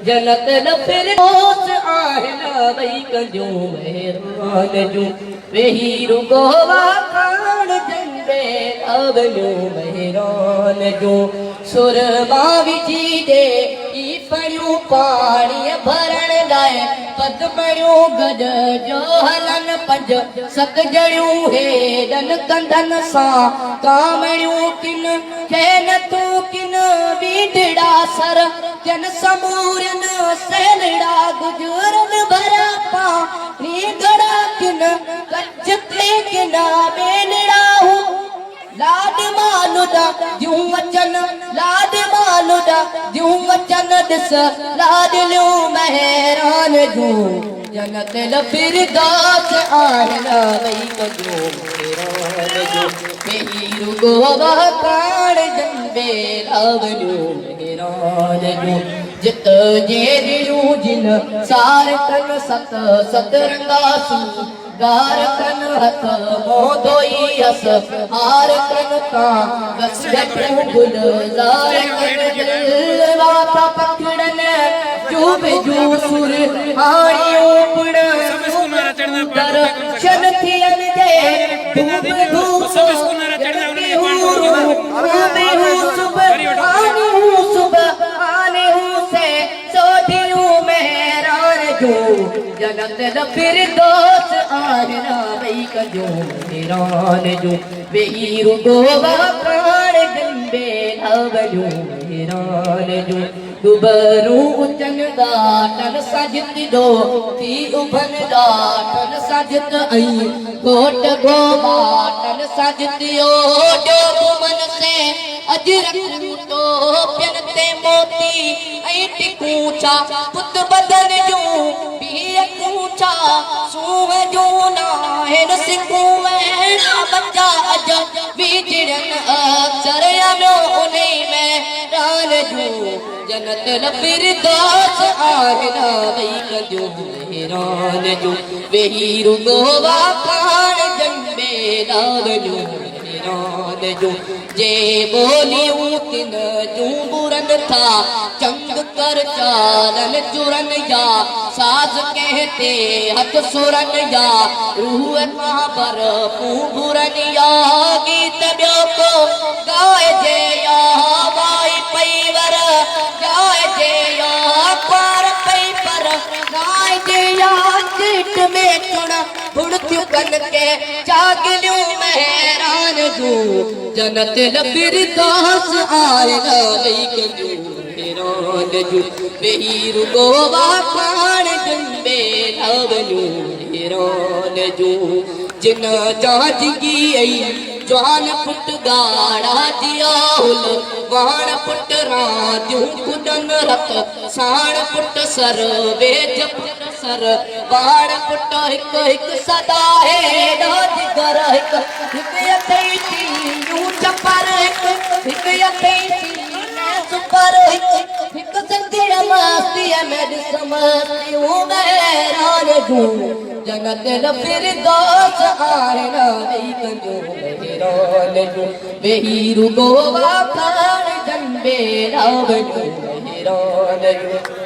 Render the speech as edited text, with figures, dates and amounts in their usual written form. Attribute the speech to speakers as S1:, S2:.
S1: जन्नत न फिरदौस आहिनि भई कंदियूं महिरान जूं वेही रुगो वाखाण जंदे अवलियूं महिरान जूं सुरमा विझी ॾे ई पढ़ियूं पाणीअ भरण लाइ पदमड़ियूं गज जो हलन पंज सत जड़ियूं हेडन कंधन सां कामड़ियूं किन खेन तूं किन बीठड़ा सर जन समूरन सेलड़ा गुजरन भरा पानी गड़ा किन कच्छ ते किना बेलड़ा हूं लाड मालुदा जूं वचन लाड मालुदा जूं वचन दिस लाडलियूं महिरान जूं जन्नत ल फिरदौस आहिनि भई कंदियूं महिरान जूं वेही रुगो वाखाण जंदे अवलियूं महिरान जूं जित जे दिलियूं जिन सार कन सत सतरंगासूं गार कन हथ मों धोई हस हार कन तां बस जटूं गुलज़ार कन दिल वाता पकड़न चुभ जूं सुर हाणियूं पुण दर्शन थियन जे धूप धूप जन्नत न फिरदौस आहिनि भई कंदियूं महिरान जूं वेही रुगो वाखाण जंदे अवलियूं महिरान जूं दुबरूं उचन ॾाटन सजतिदो थी उभन ॾाटन सजत ऐं कोट गोबाटन सजतियो ॾियो घुमन से अजरक टोपियन ते मोती ऐं टिकूं छा पुत बदन जूं ऊंचा सूह जूं नाहिनि सिकूं वेणा बच्चा अज बीजड़न अक्सर अमियो उन्ही में रान जूं जन्नत न फिरदौस आहिनि भई कंदियूं महिरान जूं वेही रुगो वाखाण जंदे अवलियूं महिरान जूं जे ॿोलियूं तिन जूं बुरन था चंग कर चालन चुरन या साज कहते हथ सुरन या रूह मां पर पूरन या गीत ॿियो को गाए जे या वाई पई वर गाए जे या पार पई पर गाए जे या चिट में चुण बुड़तियूं कन के चागलियूं महिरान जूं जन्नत न फिरदौस आहिनि भई कंदियूं महिरान जूं वेही रुगो वाखाण जंदे अवलियूं महिरान जूं जिन जांजगी आई जवान पुट गाड़ा दिया हुल वाण पुट रांदियूं कुॾन रत साण पुट सर वेझ पुट सर वाण पुट हिकु हिकु सदा हेॾा जिगर हिकु हिकु अथई तीयूं चपर हिकु अथई सुपर हिकु संगीत मस्तीअ में ॾिस मस्तियूं महिरान जूं जन्नत न फिरदौस आहिनि भई कंदियूं महिरान जूं वेही रुगो वाखाण जंदे अवलियूं महिरान जूं